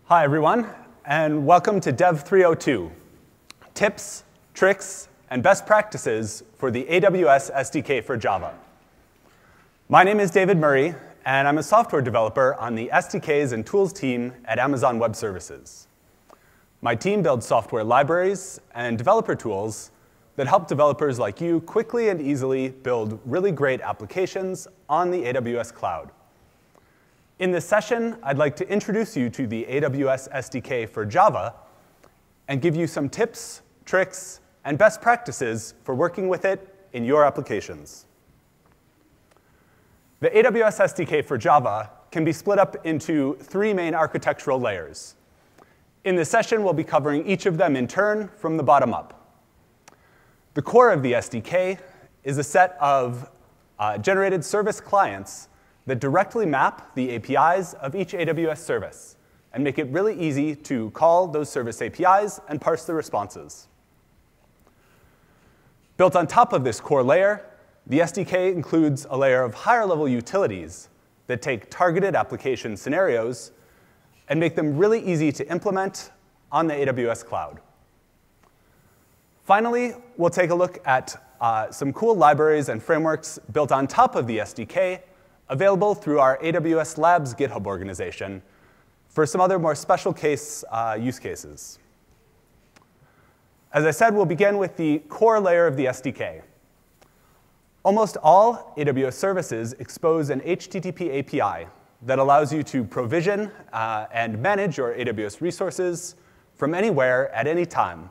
Hi, everyone, and welcome to DEV302, tips, tricks, and best practices for the AWS SDK for Java. My name is David Murray, and I'm a software developer on the SDKs and tools team at Amazon Web Services. My team builds software libraries and developer tools that help developers like you quickly and easily build really great applications on the AWS cloud. In this session, I'd like to introduce you to the AWS SDK for Java and give you some tips, tricks, and best practices for working with it in your applications. The AWS SDK for Java can be split up into three main architectural layers. In this session, we'll be covering each of them in turn from the bottom up. The core of the SDK is a set of generated service clients that directly map the APIs of each AWS service and make it really easy to call those service APIs and parse the responses. Built on top of this core layer, the SDK includes a layer of higher-level utilities that take targeted application scenarios and make them really easy to implement on the AWS cloud. Finally, we'll take a look at some cool libraries and frameworks built on top of the SDK available through our AWS Labs GitHub organization for some other more special case use cases. As I said, we'll begin with the core layer of the SDK. Almost all AWS services expose an HTTP API that allows you to provision and manage your AWS resources from anywhere at any time.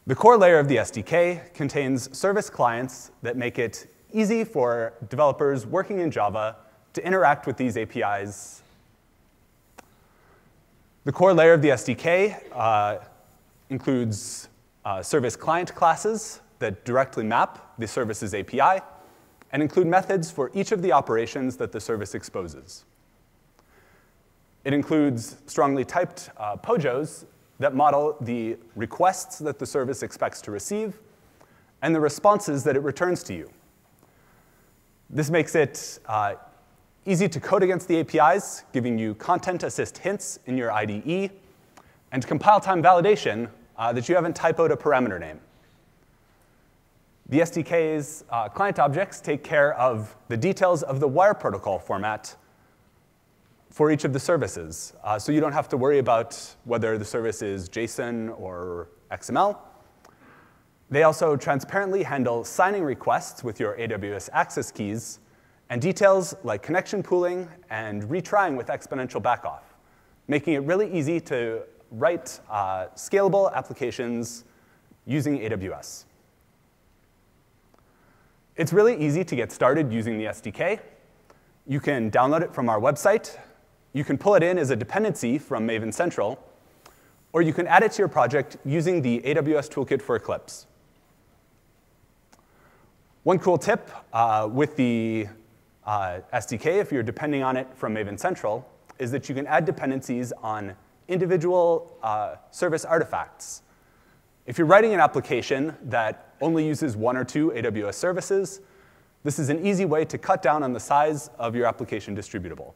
The core layer of the SDK contains service clients that make it easy for developers working in Java to interact with these APIs. The core layer of the SDK includes service client classes that directly map the service's API and include methods for each of the operations that the service exposes. It includes strongly typed POJOs that model the requests that the service expects to receive and the responses that it returns to you. This makes it easy to code against the APIs, giving you content assist hints in your IDE, and compile time validation that you haven't typoed a parameter name. The SDK's client objects take care of the details of the wire protocol format for each of the services, so you don't have to worry about whether the service is JSON or XML. They also transparently handle signing requests with your AWS access keys and details like connection pooling and retrying with exponential backoff, making it really easy to write scalable applications using AWS. It's really easy to get started using the SDK. You can download it from our website. You can pull it in as a dependency from Maven Central, or you can add it to your project using the AWS Toolkit for Eclipse. One cool tip with the SDK, if you're depending on it from Maven Central, is that you can add dependencies on individual service artifacts. If you're writing an application that only uses one or two AWS services, this is an easy way to cut down on the size of your application distributable.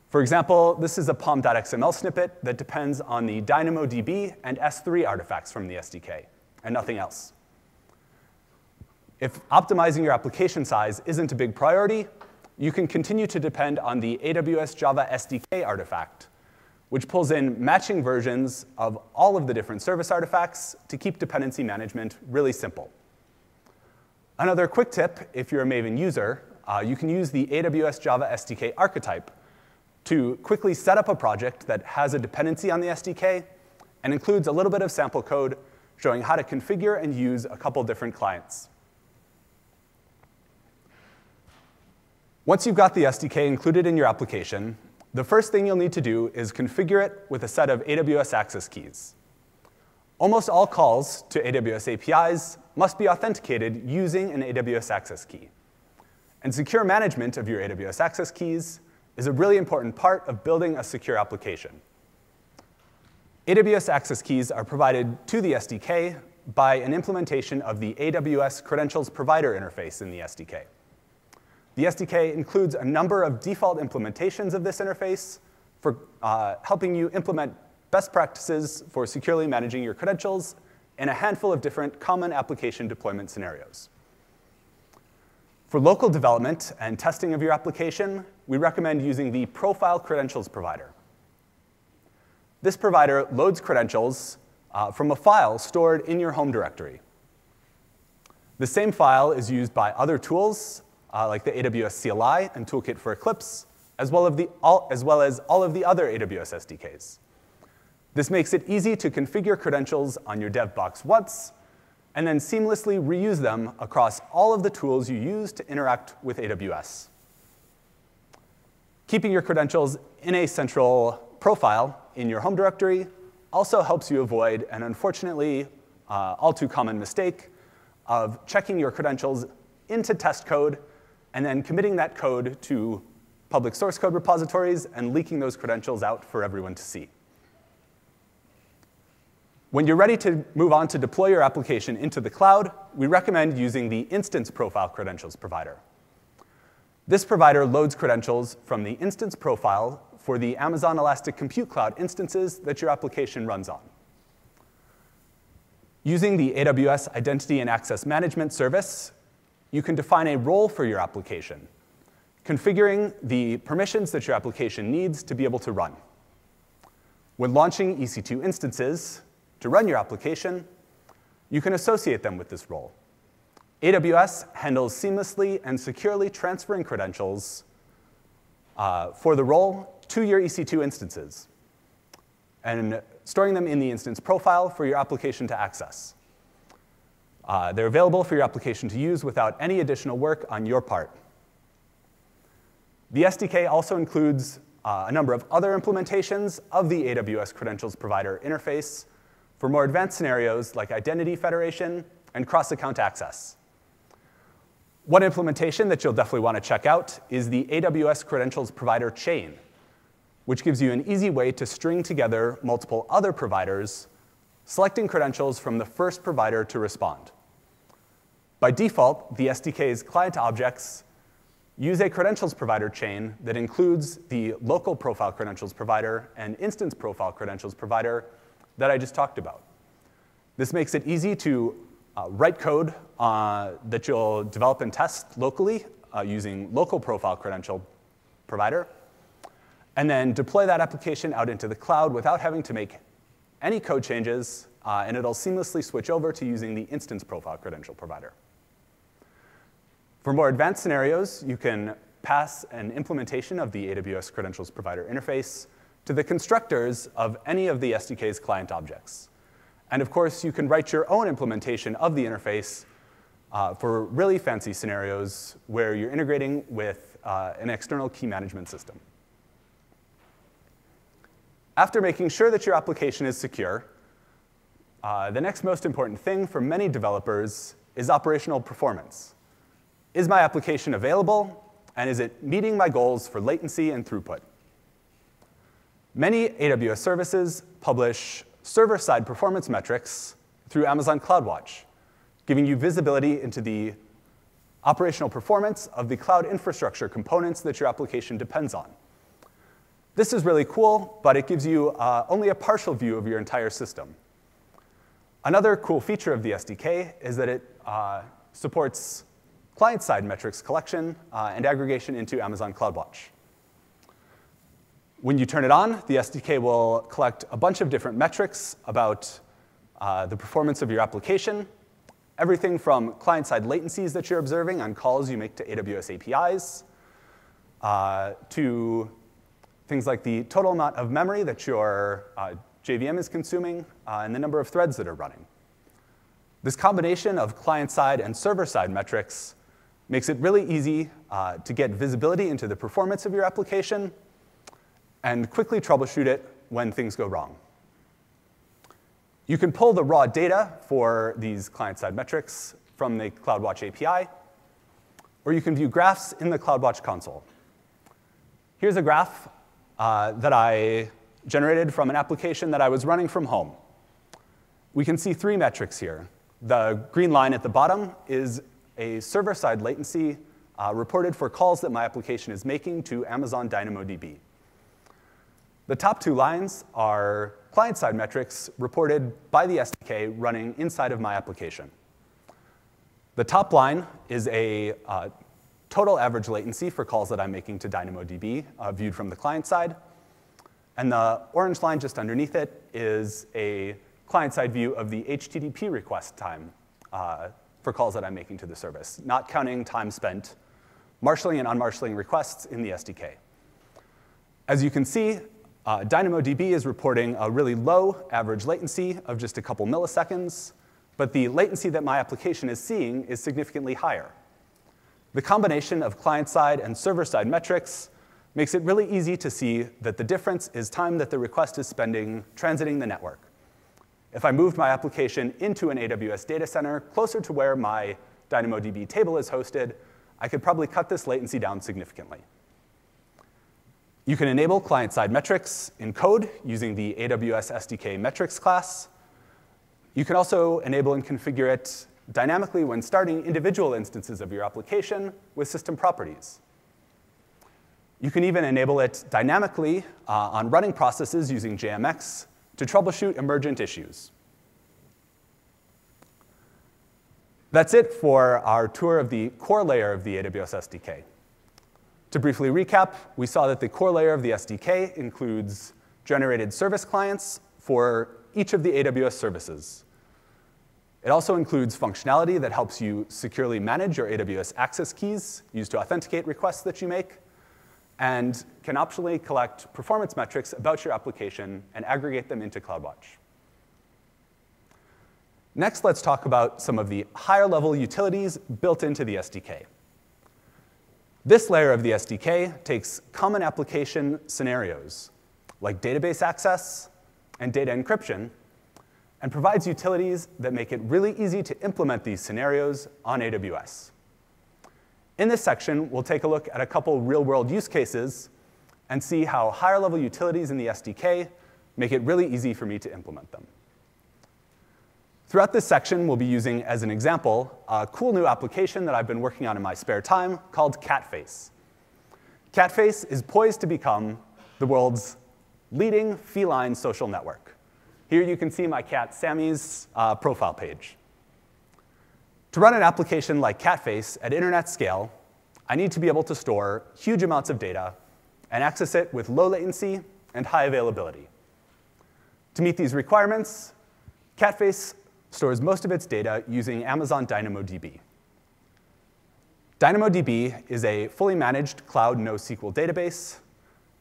For example, this is a pom.xml snippet that depends on the DynamoDB and S3 artifacts from the SDK, and nothing else. If optimizing your application size isn't a big priority, you can continue to depend on the AWS Java SDK artifact, which pulls in matching versions of all of the different service artifacts to keep dependency management really simple. Another quick tip, if you're a Maven user, you can use the AWS Java SDK archetype to quickly set up a project that has a dependency on the SDK and includes a little bit of sample code showing how to configure and use a couple different clients. Once you've got the SDK included in your application, the first thing you'll need to do is configure it with a set of AWS access keys. Almost all calls to AWS APIs must be authenticated using an AWS access key. And secure management of your AWS access keys is a really important part of building a secure application. AWS access keys are provided to the SDK by an implementation of the AWS Credentials Provider interface in the SDK. The SDK includes a number of default implementations of this interface for helping you implement best practices for securely managing your credentials in a handful of different common application deployment scenarios. For local development and testing of your application, we recommend using the Profile Credentials provider. This provider loads credentials from a file stored in your home directory. The same file is used by other tools, like the AWS CLI and Toolkit for Eclipse, as well as all of the other AWS SDKs. This makes it easy to configure credentials on your dev box once, and then seamlessly reuse them across all of the tools you use to interact with AWS. Keeping your credentials in a central profile in your home directory also helps you avoid an unfortunately all too common mistake of checking your credentials into test code and then committing that code to public source code repositories and leaking those credentials out for everyone to see. When you're ready to move on to deploy your application into the cloud, we recommend using the Instance Profile Credentials provider. This provider loads credentials from the instance profile for the Amazon Elastic Compute Cloud instances that your application runs on. Using the AWS Identity and Access Management service, you can define a role for your application, configuring the permissions that your application needs to be able to run. When launching EC2 instances to run your application, you can associate them with this role. AWS handles seamlessly and securely transferring credentials for the role to your EC2 instances and storing them in the instance profile for your application to access. They're available for your application to use without any additional work on your part. The SDK also includes a number of other implementations of the AWS Credentials Provider interface for more advanced scenarios like identity federation and cross-account access. One implementation that you'll definitely want to check out is the AWS Credentials Provider chain, which gives you an easy way to string together multiple other providers, selecting credentials from the first provider to respond. By default, the SDK's client objects use a credentials provider chain that includes the local profile credentials provider and instance profile credentials provider that I just talked about. This makes it easy to write code that you'll develop and test locally using local profile credential provider, and then deploy that application out into the cloud without having to make any code changes, and it'll seamlessly switch over to using the instance profile credential provider. For more advanced scenarios, you can pass an implementation of the AWS Credentials Provider interface to the constructors of any of the SDK's client objects. And of course, you can write your own implementation of the interface for really fancy scenarios where you're integrating with an external key management system. After making sure that your application is secure, the next most important thing for many developers is operational performance. Is my application available, and is it meeting my goals for latency and throughput? Many AWS services publish server-side performance metrics through Amazon CloudWatch, giving you visibility into the operational performance of the cloud infrastructure components that your application depends on. This is really cool, but it gives you only a partial view of your entire system. Another cool feature of the SDK is that it supports client-side metrics collection and aggregation into Amazon CloudWatch. When you turn it on, the SDK will collect a bunch of different metrics about the performance of your application, everything from client-side latencies that you're observing on calls you make to AWS APIs, to things like the total amount of memory that your JVM is consuming, and the number of threads that are running. This combination of client-side and server-side metrics makes it really easy to get visibility into the performance of your application and quickly troubleshoot it when things go wrong. You can pull the raw data for these client-side metrics from the CloudWatch API, or you can view graphs in the CloudWatch console. Here's a graph that I generated from an application that I was running from home. We can see three metrics here. The green line at the bottom is a server-side latency reported for calls that my application is making to Amazon DynamoDB. The top two lines are client-side metrics reported by the SDK running inside of my application. The top line is a total average latency for calls that I'm making to DynamoDB, viewed from the client side. And the orange line just underneath it is a client-side view of the HTTP request time for calls that I'm making to the service, not counting time spent marshalling and unmarshalling requests in the SDK. As you can see, DynamoDB is reporting a really low average latency of just a couple milliseconds, but the latency that my application is seeing is significantly higher. The combination of client-side and server-side metrics makes it really easy to see that the difference is time that the request is spending transiting the network. If I moved my application into an AWS data center closer to where my DynamoDB table is hosted, I could probably cut this latency down significantly. You can enable client-side metrics in code using the AWS SDK metrics class. You can also enable and configure it dynamically when starting individual instances of your application with system properties. You can even enable it dynamically on running processes using JMX to troubleshoot emergent issues. That's it for our tour of the core layer of the AWS SDK. To briefly recap, we saw that the core layer of the SDK includes generated service clients for each of the AWS services. It also includes functionality that helps you securely manage your AWS access keys used to authenticate requests that you make, and can optionally collect performance metrics about your application and aggregate them into CloudWatch. Next, let's talk about some of the higher-level utilities built into the SDK. This layer of the SDK takes common application scenarios, like database access and data encryption, and provides utilities that make it really easy to implement these scenarios on AWS. In this section, we'll take a look at a couple real-world use cases and see how higher-level utilities in the SDK make it really easy for me to implement them. Throughout this section, we'll be using, as an example, a cool new application that I've been working on in my spare time called Catface. Catface is poised to become the world's leading feline social network. Here you can see my cat Sammy's profile page. To run an application like Catface at internet scale, I need to be able to store huge amounts of data and access it with low latency and high availability. To meet these requirements, Catface stores most of its data using Amazon DynamoDB. DynamoDB is a fully managed cloud NoSQL database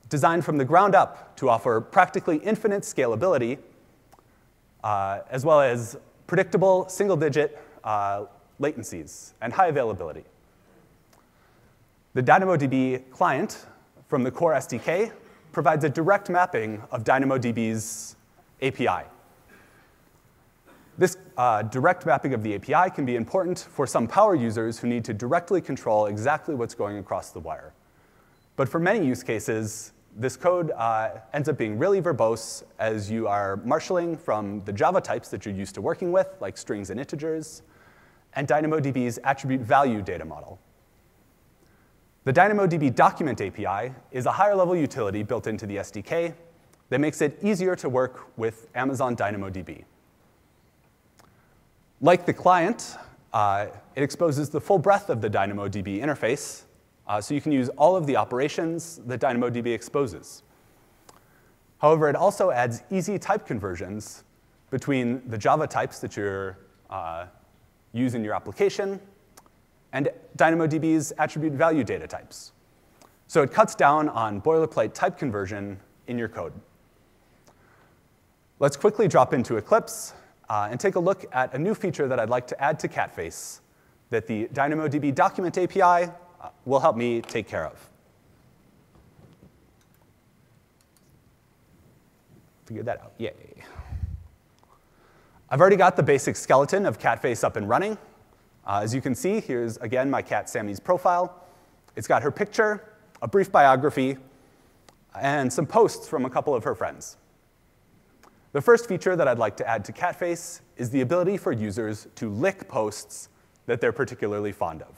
designed from the ground up to offer practically infinite scalability, as well as predictable single-digit latencies and high availability. The DynamoDB client from the core SDK provides a direct mapping of DynamoDB's API. This direct mapping of the API can be important for some power users who need to directly control exactly what's going across the wire. But for many use cases, this code ends up being really verbose as you are marshalling from the Java types that you're used to working with, like strings and integers, and DynamoDB's attribute value data model. The DynamoDB document API is a higher-level utility built into the SDK that makes it easier to work with Amazon DynamoDB. Like the client, it exposes the full breadth of the DynamoDB interface, so you can use all of the operations that DynamoDB exposes. However, it also adds easy type conversions between the Java types that you use in your application and DynamoDB's attribute value data types. So it cuts down on boilerplate type conversion in your code. Let's quickly drop into Eclipse and take a look at a new feature that I'd like to add to Catface that the DynamoDB document API will help me take care of. Figured that out, yay. I've already got the basic skeleton of Catface up and running. As you can see, here's, again, my cat Sammy's profile. It's got her picture, a brief biography, and some posts from a couple of her friends. The first feature that I'd like to add to Catface is the ability for users to lick posts that they're particularly fond of.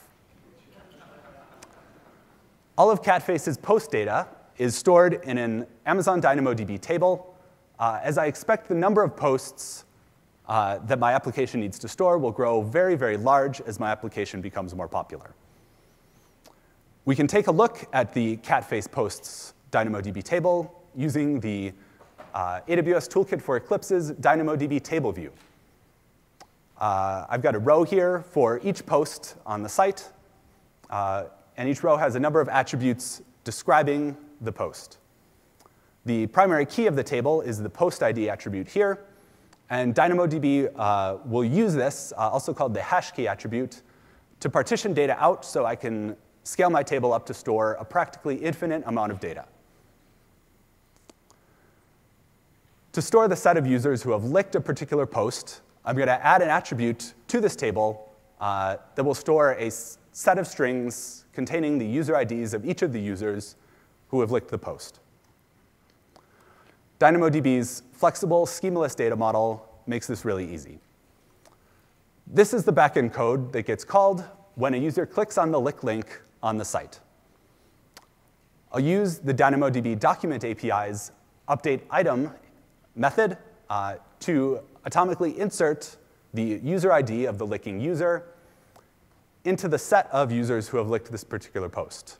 All of Catface's post data is stored in an Amazon DynamoDB table, as I expect the number of posts that my application needs to store will grow very, very large as my application becomes more popular. We can take a look at the cat face posts DynamoDB table using the AWS Toolkit for Eclipse's DynamoDB table view. I've got a row here for each post on the site, and each row has a number of attributes describing the post. The primary key of the table is the post ID attribute here, and DynamoDB will use this, also called the hash key attribute, to partition data out so I can scale my table up to store a practically infinite amount of data. To store the set of users who have licked a particular post, I'm going to add an attribute to this table that will store a set of strings containing the user IDs of each of the users who have licked the post. DynamoDB's flexible schemaless data model makes this really easy. This is the backend code that gets called when a user clicks on the lick link on the site. I'll use the DynamoDB document API's update item method to atomically insert the user ID of the licking user into the set of users who have licked this particular post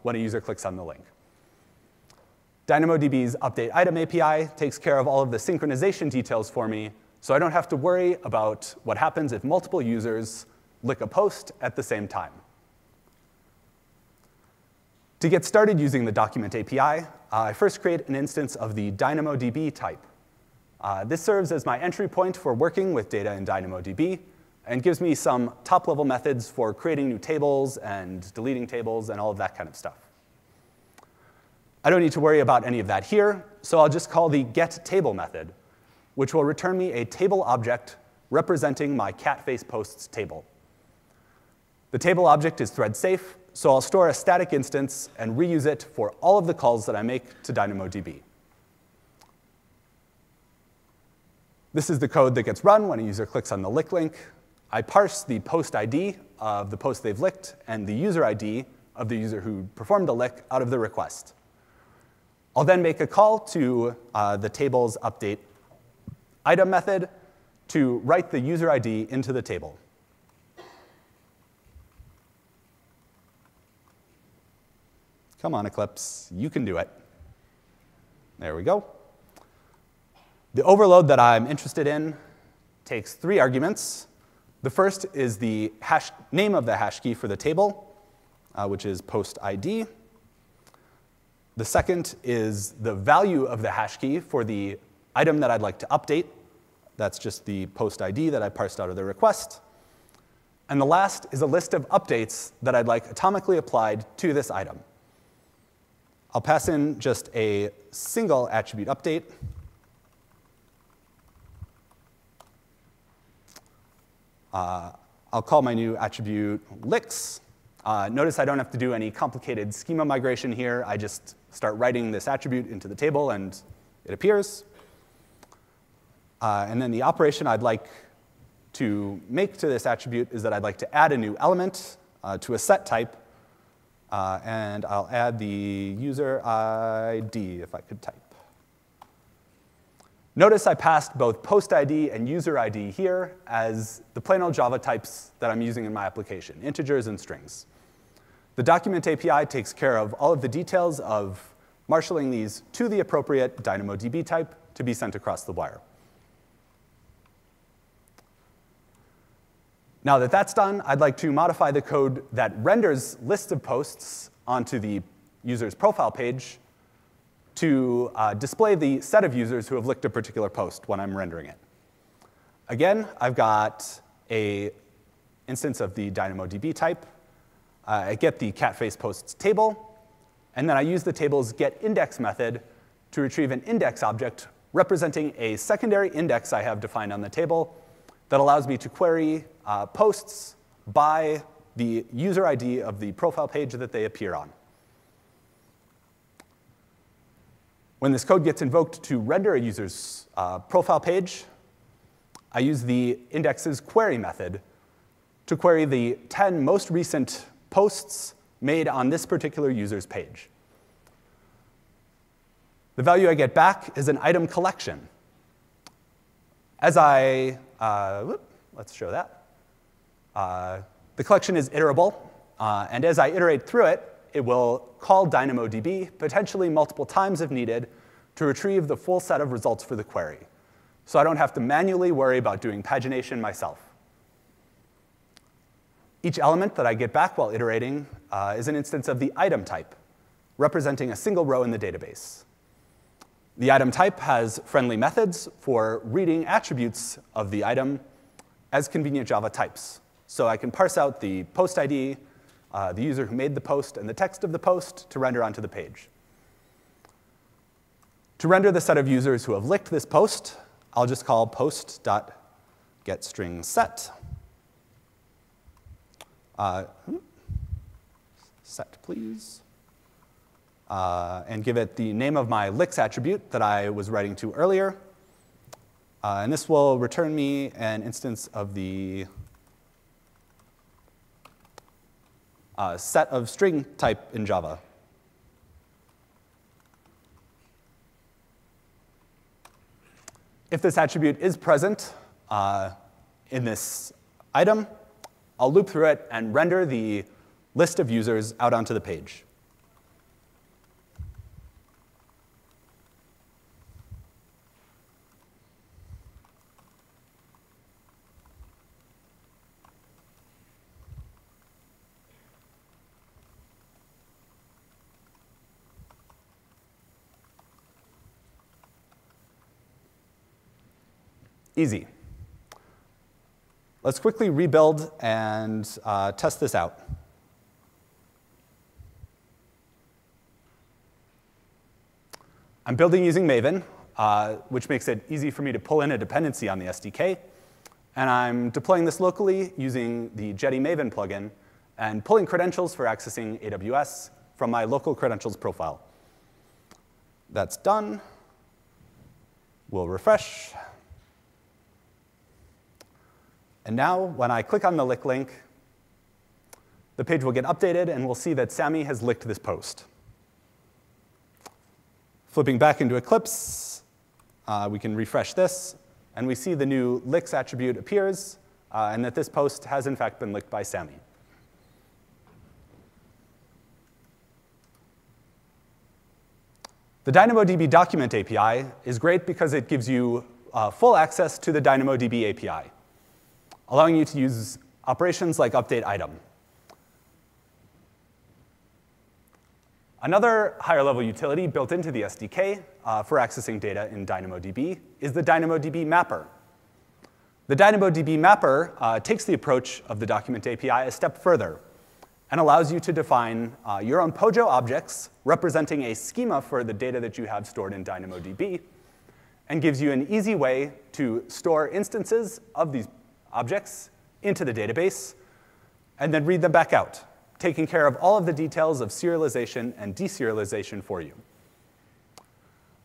when a user clicks on the link. DynamoDB's update item API takes care of all of the synchronization details for me, so I don't have to worry about what happens if multiple users lick a post at the same time. To get started using the document API, I first create an instance of the DynamoDB type. This serves as my entry point for working with data in DynamoDB and gives me some top-level methods for creating new tables and deleting tables and all of that kind of stuff. I don't need to worry about any of that here, so I'll just call the getTable method, which will return me a table object representing my cat face posts table. The table object is thread safe, so I'll store a static instance and reuse it for all of the calls that I make to DynamoDB. This is the code that gets run when a user clicks on the lick link. I parse the post ID of the post they've licked and the user ID of the user who performed the lick out of the request. I'll then make a call to the table's update item method to write the user ID into the table. Come on, Eclipse, you can do it. There we go. The overload that I'm interested in takes 3 arguments. The first is the name of the hash key for the table, which is post ID. The second is the value of the hash key for the item that I'd like to update. That's just the post ID that I parsed out of the request. And the last is a list of updates that I'd like atomically applied to this item. I'll pass in just a single attribute update. I'll call my new attribute licks. Notice I don't have to do any complicated schema migration here. I just start writing this attribute into the table, and it appears. And then the operation I'd like to make to this attribute is that I'd like to add a new element to a set type. And I'll add the user ID, if I could type. Notice I passed both post ID and user ID here as the plain old Java types that I'm using in my application, integers and strings. The document API takes care of all of the details of marshalling these to the appropriate DynamoDB type to be sent across the wire. Now that that's done, I'd like to modify the code that renders lists of posts onto the user's profile page to display the set of users who have licked a particular post when I'm rendering it. Again, I've got an instance of the DynamoDB type. I get the cat face posts table, and then I use the table's getIndex method to retrieve an index object representing a secondary index I have defined on the table that allows me to query posts by the user ID of the profile page that they appear on. When this code gets invoked to render a user's profile page, I use the index's query method to query the 10 most recent posts made on this particular user's page. The value I get back is an item collection. As let's show that. The collection is iterable, and as I iterate through it, it will call DynamoDB potentially multiple times if needed to retrieve the full set of results for the query. So I don't have to manually worry about doing pagination myself. Each element that I get back while iterating is an instance of the item type, representing a single row in the database. The item type has friendly methods for reading attributes of the item as convenient Java types. So I can parse out the post ID, the user who made the post, and the text of the post to render onto the page. To render the set of users who have licked this post, I'll just call post.getStringSet. Set, please. And give it the name of my licks attribute that I was writing to earlier. And this will return me an instance of the set of string type in Java. If this attribute is present in this item, I'll loop through it and render the list of users out onto the page. Easy. Let's quickly rebuild and test this out. I'm building using Maven, which makes it easy for me to pull in a dependency on the SDK. And I'm deploying this locally using the Jetty Maven plugin and pulling credentials for accessing AWS from my local credentials profile. That's done. We'll refresh. And now, when I click on the lick link, the page will get updated, and we'll see that Sammy has licked this post. Flipping back into Eclipse, we can refresh this, and we see the new licks attribute appears, and that this post has, in fact, been licked by Sammy. The DynamoDB document API is great because it gives you full access to the DynamoDB API, allowing you to use operations like update item. Another higher-level utility built into the SDK for accessing data in DynamoDB is the DynamoDB mapper. The DynamoDB mapper takes the approach of the document API a step further and allows you to define your own POJO objects representing a schema for the data that you have stored in DynamoDB, and gives you an easy way to store instances of these objects into the database, and then read them back out, taking care of all of the details of serialization and deserialization for you.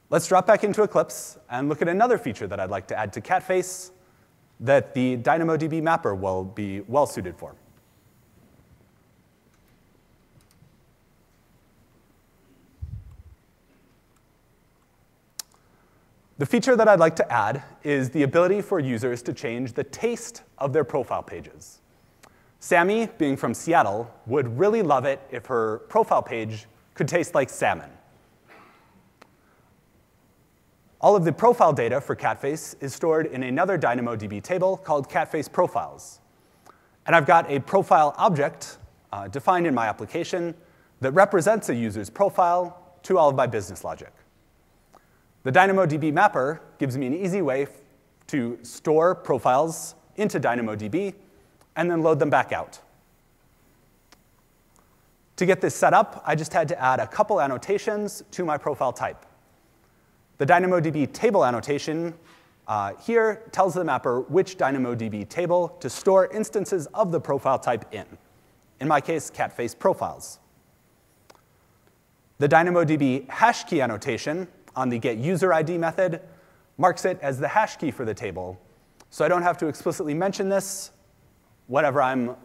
Let's drop back into Eclipse and look at another feature that I'd like to add to Catface that the DynamoDB mapper will be well suited for. The feature that I'd like to add is the ability for users to change the taste of their profile pages. Sammy, being from Seattle, would really love it if her profile page could taste like salmon. All of the profile data for Catface is stored in another DynamoDB table called Catface Profiles. And I've got a profile object defined in my application that represents a user's profile to all of my business logic. The DynamoDB mapper gives me an easy way to store profiles into DynamoDB and then load them back out. To get this set up, I just had to add a couple annotations to my profile type. The DynamoDB table annotation here tells the mapper which DynamoDB table to store instances of the profile type in my case, Catface Profiles. The DynamoDB hash key annotation on the getUserID method marks it as the hash key for the table, so I don't have to explicitly mention this whenever I'm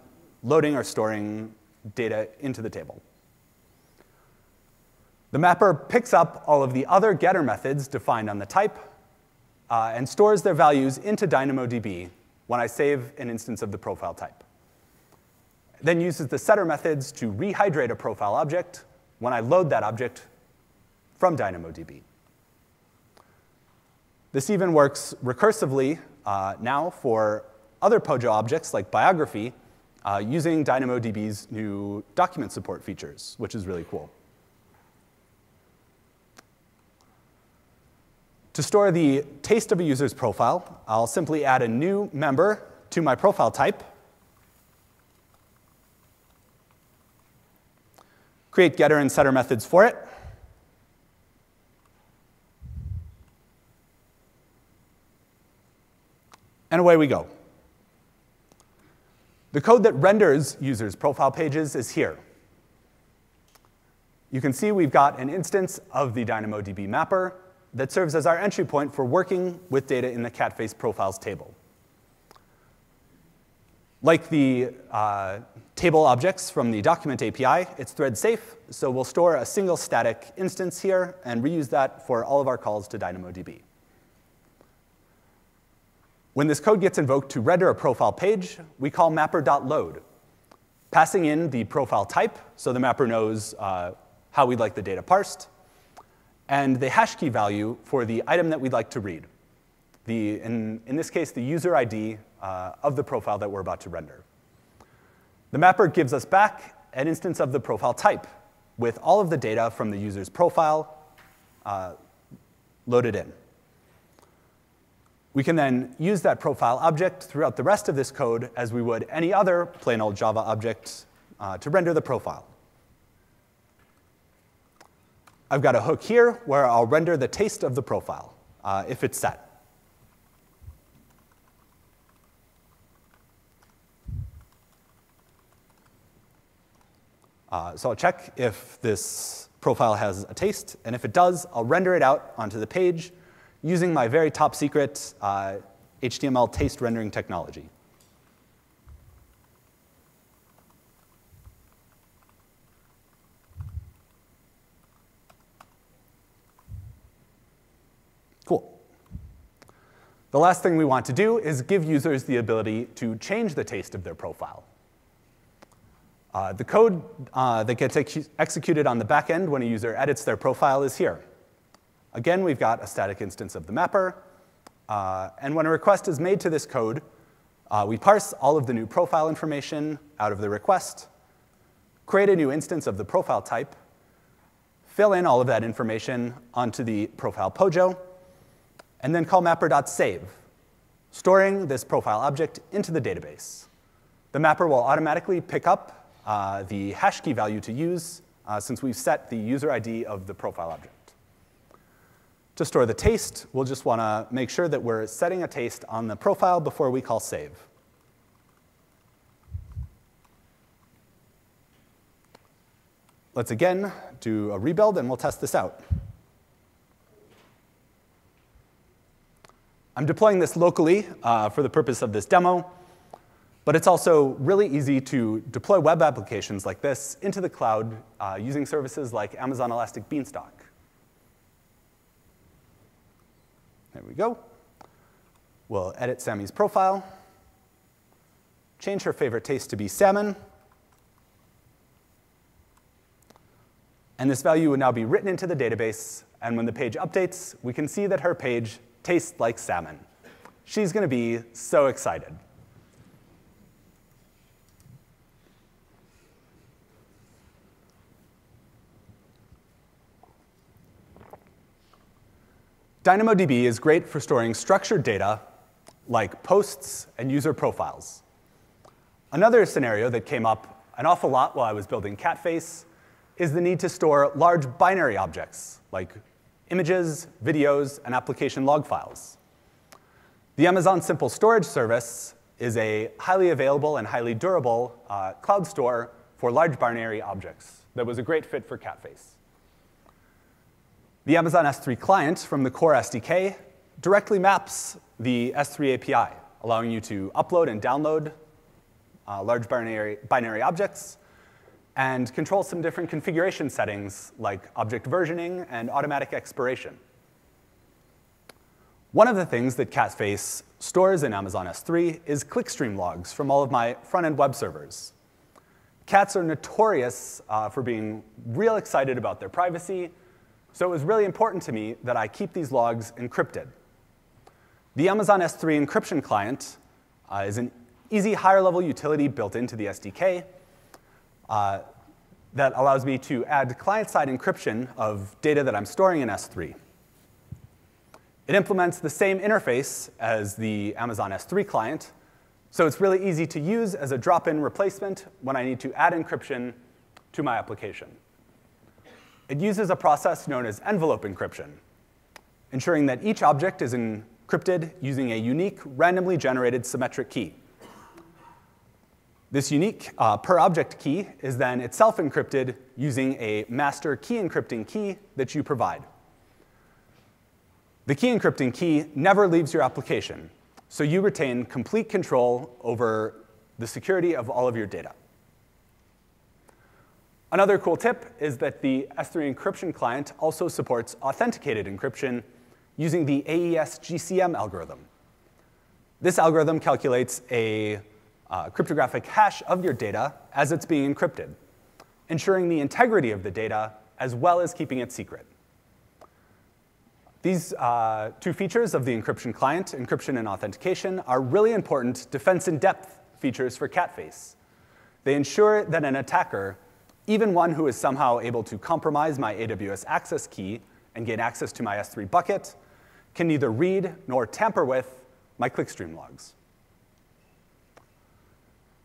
loading or storing data into the table. The mapper picks up all of the other getter methods defined on the type and stores their values into DynamoDB when I save an instance of the profile type. Then uses the setter methods to rehydrate a profile object when I load that object from DynamoDB. This even works recursively now for other POJO objects like biography using DynamoDB's new document support features, which is really cool. To store the taste of a user's profile, I'll simply add a new member to my profile type, create getter and setter methods for it, and away we go. The code that renders users' profile pages is here. You can see we've got an instance of the DynamoDB mapper that serves as our entry point for working with data in the cat face profiles table. Like the table objects from the document API, it's thread safe, so we'll store a single static instance here and reuse that for all of our calls to DynamoDB. When this code gets invoked to render a profile page, we call mapper.load, passing in the profile type so the mapper knows how we'd like the data parsed, and the hash key value for the item that we'd like to read. In this case, the user ID of the profile that we're about to render. The mapper gives us back an instance of the profile type with all of the data from the user's profile loaded in. We can then use that profile object throughout the rest of this code as we would any other plain old Java object to render the profile. I've got a hook here where I'll render the taste of the profile if it's set. So I'll check if this profile has a taste, and if it does, I'll render it out onto the page using my very top secret HTML taste rendering technology. Cool. The last thing we want to do is give users the ability to change the taste of their profile. The code that gets executed on the back end when a user edits their profile is here. Again, we've got a static instance of the mapper. And when a request is made to this code, we parse all of the new profile information out of the request, create a new instance of the profile type, fill in all of that information onto the profile POJO, and then call mapper.save, storing this profile object into the database. The mapper will automatically pick up the hash key value to use since we've set the user ID of the profile object. To store the taste, we'll just want to make sure that we're setting a taste on the profile before we call save. Let's again do a rebuild, and we'll test this out. I'm deploying this locally for the purpose of this demo. But it's also really easy to deploy web applications like this into the cloud using services like Amazon Elastic Beanstalk. There we go. We'll edit Sammy's profile, change her favorite taste to be salmon. And this value would now be written into the database. And when the page updates, we can see that her page tastes like salmon. She's going to be so excited. DynamoDB is great for storing structured data like posts and user profiles. Another scenario that came up an awful lot while I was building Catface is the need to store large binary objects like images, videos, and application log files. The Amazon Simple Storage Service is a highly available and highly durable cloud store for large binary objects that was a great fit for Catface. The Amazon S3 client from the core SDK directly maps the S3 API, allowing you to upload and download large binary objects and control some different configuration settings like object versioning and automatic expiration. One of the things that Catface stores in Amazon S3 is clickstream logs from all of my front-end web servers. Cats are notorious for being real excited about their privacy, so it was really important to me that I keep these logs encrypted. The Amazon S3 encryption client is an easy higher-level utility built into the SDK that allows me to add client-side encryption of data that I'm storing in S3. It implements the same interface as the Amazon S3 client, so it's really easy to use as a drop-in replacement when I need to add encryption to my application. It uses a process known as envelope encryption, ensuring that each object is encrypted using a unique, randomly generated symmetric key. This unique per-object key is then itself encrypted using a master key encrypting key that you provide. The key encrypting key never leaves your application, so you retain complete control over the security of all of your data. Another cool tip is that the S3 encryption client also supports authenticated encryption using the AES GCM algorithm. This algorithm calculates a cryptographic hash of your data as it's being encrypted, ensuring the integrity of the data as well as keeping it secret. These two features of the encryption client, encryption and authentication, are really important defense-in-depth features for Catface. They ensure that an attacker, even one who is somehow able to compromise my AWS access key and gain access to my S3 bucket, can neither read nor tamper with my clickstream logs.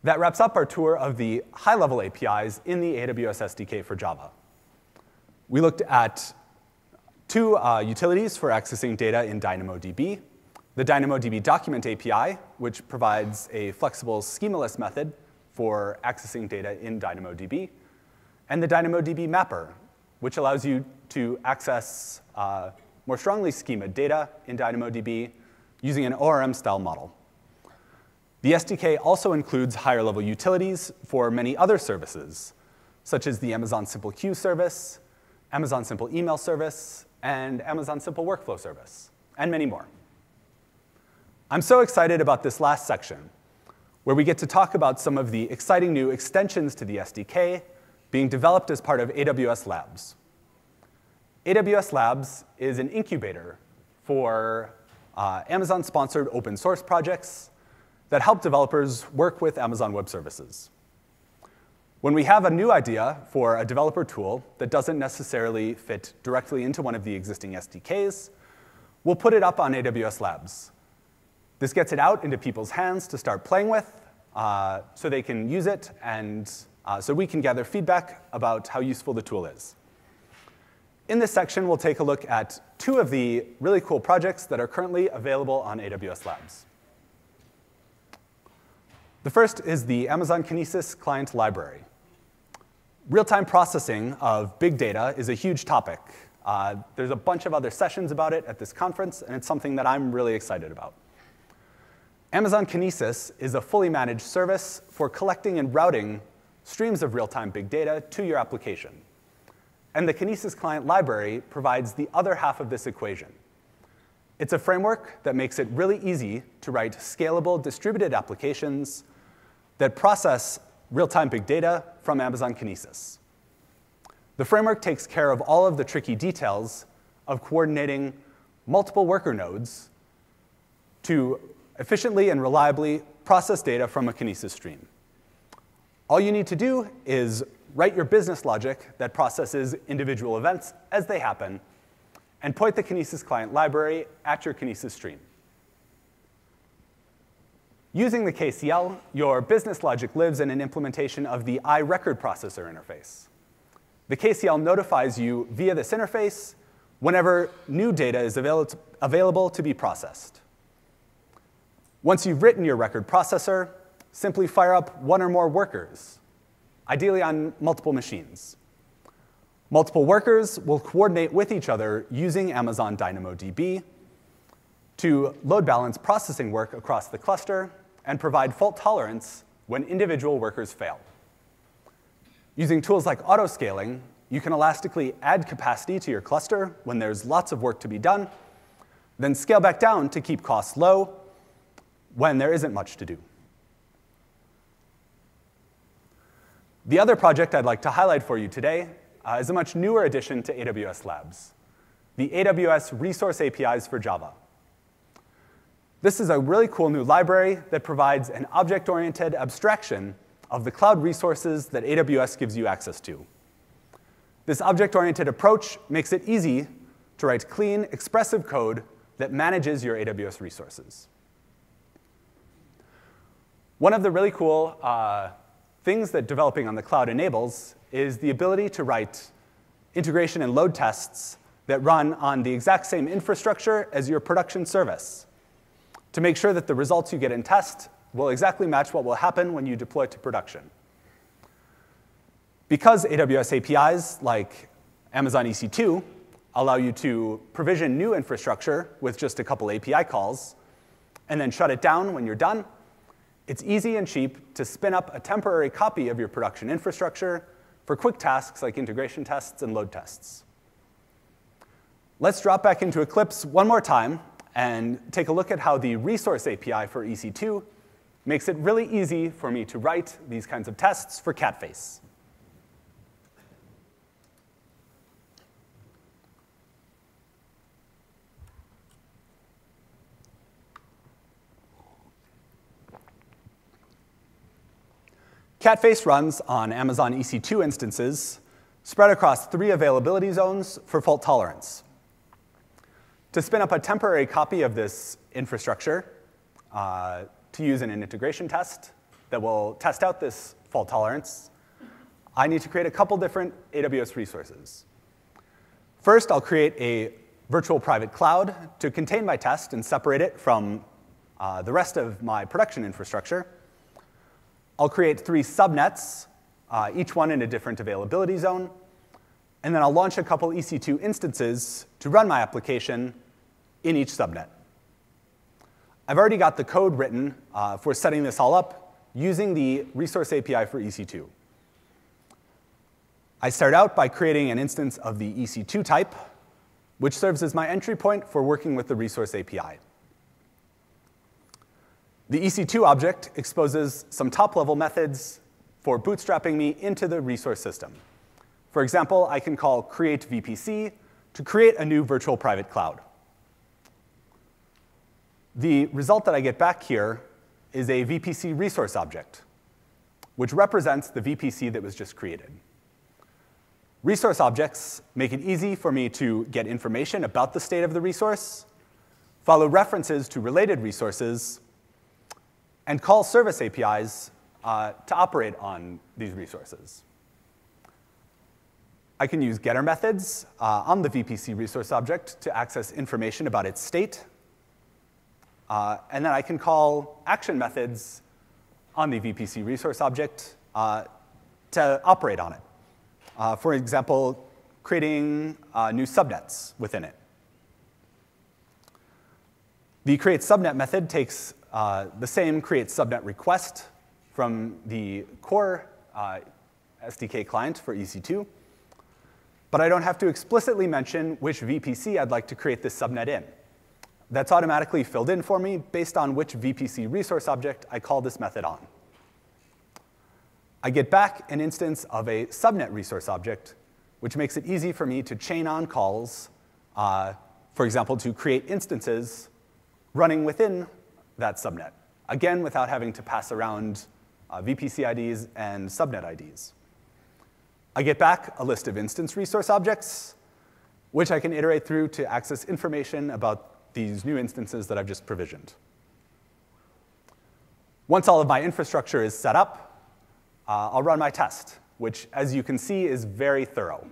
That wraps up our tour of the high-level APIs in the AWS SDK for Java. We looked at two utilities for accessing data in DynamoDB, the DynamoDB document API, which provides a flexible schemaless method for accessing data in DynamoDB, and the DynamoDB mapper, which allows you to access more strongly schemaed data in DynamoDB using an ORM-style model. The SDK also includes higher-level utilities for many other services, such as the Amazon Simple Queue service, Amazon Simple Email service, and Amazon Simple Workflow service, and many more. I'm so excited about this last section, where we get to talk about some of the exciting new extensions to the SDK being developed as part of AWS Labs. AWS Labs is an incubator for Amazon-sponsored open source projects that help developers work with Amazon Web Services. When we have a new idea for a developer tool that doesn't necessarily fit directly into one of the existing SDKs, we'll put it up on AWS Labs. This gets it out into people's hands to start playing with so they can use it and so we can gather feedback about how useful the tool is. In this section, we'll take a look at two of the really cool projects that are currently available on AWS Labs. The first is the Amazon Kinesis client library. Real-time processing of big data is a huge topic. There's a bunch of other sessions about it at this conference, and it's something that I'm really excited about. Amazon Kinesis is a fully managed service for collecting and routing streams of real-time big data to your application. And the Kinesis client library provides the other half of this equation. It's a framework that makes it really easy to write scalable distributed applications that process real-time big data from Amazon Kinesis. The framework takes care of all of the tricky details of coordinating multiple worker nodes to efficiently and reliably process data from a Kinesis stream. All you need to do is write your business logic that processes individual events as they happen and point the Kinesis client library at your Kinesis stream. Using the KCL, your business logic lives in an implementation of the iRecord processor interface. The KCL notifies you via this interface whenever new data is available to be processed. Once you've written your record processor, simply fire up one or more workers, ideally on multiple machines. Multiple workers will coordinate with each other using Amazon DynamoDB to load balance processing work across the cluster and provide fault tolerance when individual workers fail. Using tools like autoscaling, you can elastically add capacity to your cluster when there's lots of work to be done, then scale back down to keep costs low when there isn't much to do. The other project I'd like to highlight for you today is a much newer addition to AWS Labs, the AWS Resource APIs for Java. This is a really cool new library that provides an object-oriented abstraction of the cloud resources that AWS gives you access to. This object-oriented approach makes it easy to write clean, expressive code that manages your AWS resources. One of the really cool things that developing on the cloud enables is the ability to write integration and load tests that run on the exact same infrastructure as your production service to make sure that the results you get in test will exactly match what will happen when you deploy to production. Because AWS APIs, like Amazon EC2, allow you to provision new infrastructure with just a couple API calls, and then shut it down when you're done, it's easy and cheap to spin up a temporary copy of your production infrastructure for quick tasks like integration tests and load tests. Let's drop back into Eclipse one more time and take a look at how the Resource API for EC2 makes it really easy for me to write these kinds of tests for Catface. Catface runs on Amazon EC2 instances spread across 3 availability zones for fault tolerance. To spin up a temporary copy of this infrastructure to use in an integration test that will test out this fault tolerance, I need to create a couple different AWS resources. First, I'll create a virtual private cloud to contain my test and separate it from the rest of my production infrastructure. I'll create 3 subnets, each one in a different availability zone. And then I'll launch a couple EC2 instances to run my application in each subnet. I've already got the code written for setting this all up using the Resource API for EC2. I start out by creating an instance of the EC2 type, which serves as my entry point for working with the Resource API. The EC2 object exposes some top-level methods for bootstrapping me into the resource system. For example, I can call create VPC to create a new virtual private cloud. The result that I get back here is a VPC resource object, which represents the VPC that was just created. Resource objects make it easy for me to get information about the state of the resource, follow references to related resources, and call service APIs to operate on these resources. I can use getter methods on the VPC resource object to access information about its state. And then I can call action methods on the VPC resource object to operate on it. For example, creating new subnets within it. The create subnet method takes the same create subnet request from the core SDK client for EC2, but I don't have to explicitly mention which VPC I'd like to create this subnet in. That's automatically filled in for me based on which VPC resource object I call this method on. I get back an instance of a subnet resource object, which makes it easy for me to chain on calls, for example, to create instances running within that subnet, again, without having to pass around VPC IDs and subnet IDs. I get back a list of instance resource objects, which I can iterate through to access information about these new instances that I've just provisioned. Once all of my infrastructure is set up, I'll run my test, which, as you can see, is very thorough.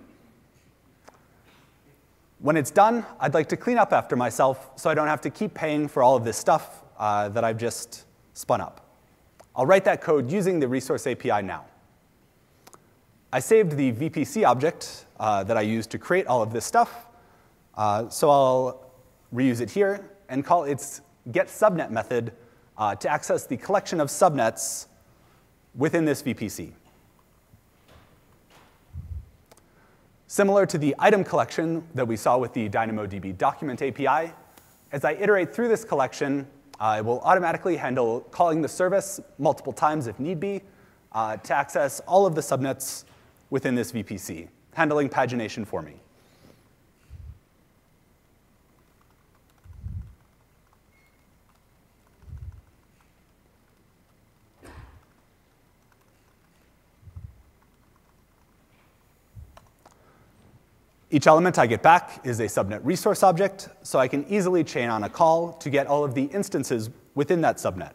When it's done, I'd like to clean up after myself so I don't have to keep paying for all of this stuff that I've just spun up. I'll write that code using the Resource API now. I saved the VPC object that I used to create all of this stuff, so I'll reuse it here and call its getSubnet method to access the collection of subnets within this VPC. Similar to the item collection that we saw with the DynamoDB document API, as I iterate through this collection, it will automatically handle calling the service multiple times if need be to access all of the subnets within this VPC, handling pagination for me. Each element I get back is a subnet resource object, so I can easily chain on a call to get all of the instances within that subnet.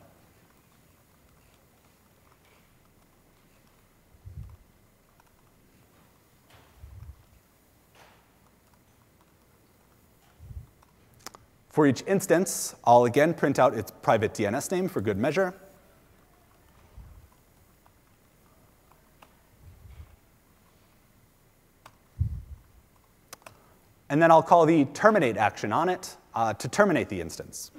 For each instance, I'll again print out its private DNS name for good measure. And then I'll call the terminate action on it to terminate the instance.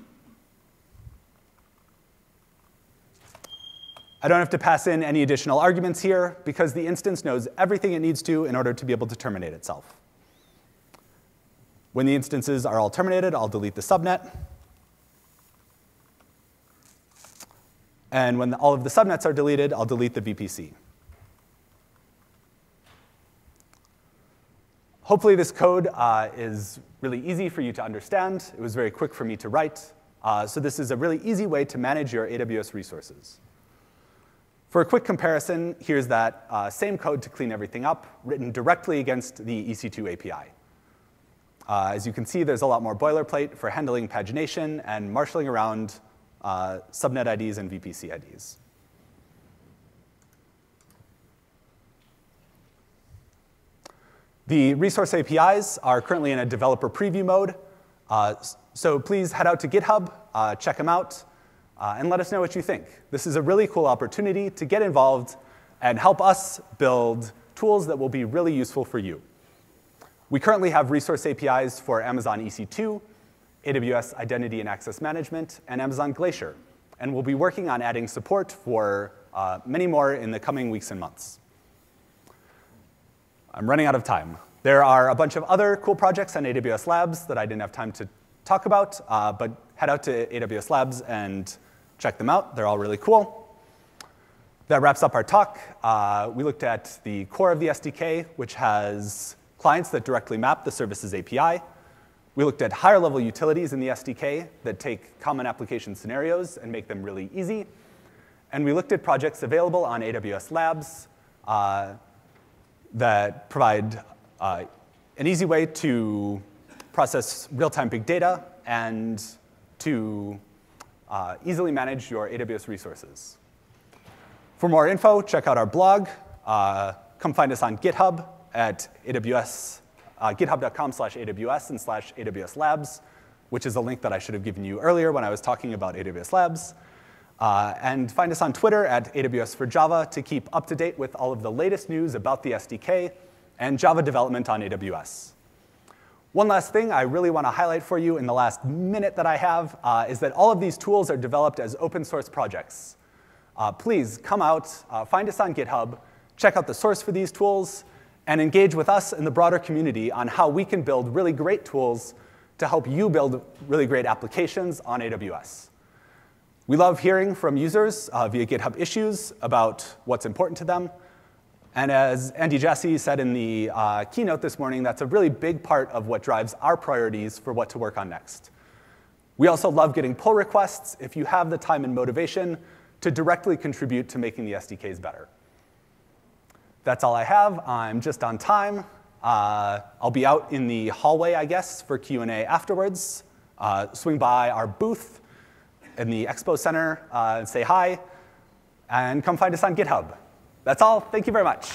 I don't have to pass in any additional arguments here because the instance knows everything it needs to in order to be able to terminate itself. When the instances are all terminated, I'll delete the subnet. And when all of the subnets are deleted, I'll delete the VPC. Hopefully this code is really easy for you to understand. It was very quick for me to write. So this is a really easy way to manage your AWS resources. For a quick comparison, here's that same code to clean everything up, written directly against the EC2 API. As you can see, there's a lot more boilerplate for handling pagination and marshalling around subnet IDs and VPC IDs. The resource APIs are currently in a developer preview mode, so please head out to GitHub, check them out, and let us know what you think. This is a really cool opportunity to get involved and help us build tools that will be really useful for you. We currently have resource APIs for Amazon EC2, AWS Identity and Access Management, and Amazon Glacier, and we'll be working on adding support for many more in the coming weeks and months. I'm running out of time. There are a bunch of other cool projects on AWS Labs that I didn't have time to talk about, but head out to AWS Labs and check them out. They're all really cool. That wraps up our talk. We looked at the core of the SDK, which has clients that directly map the services API. We looked at higher level utilities in the SDK that take common application scenarios and make them really easy. And we looked at projects available on AWS Labs that provide an easy way to process real-time big data and to easily manage your AWS resources. For more info, check out our blog. Come find us on GitHub at AWS, github.com/AWS and /AWS Labs, which is a link that I should have given you earlier when I was talking about AWS Labs. And find us on Twitter at AWS for Java to keep up to date with all of the latest news about the SDK and Java development on AWS. One last thing I really want to highlight for you in the last minute that I have is that all of these tools are developed as open source projects. Please come out, find us on GitHub, check out the source for these tools, and engage with us and the broader community on how we can build really great tools to help you build really great applications on AWS. We love hearing from users via GitHub issues about what's important to them. And as Andy Jassy said in the keynote this morning, that's a really big part of what drives our priorities for what to work on next. We also love getting pull requests if you have the time and motivation to directly contribute to making the SDKs better. That's all I have. I'm just on time. I'll be out in the hallway, I guess, for Q&A afterwards. Swing by our booth in the Expo Center and say hi, and come find us on GitHub. That's all. Thank you very much.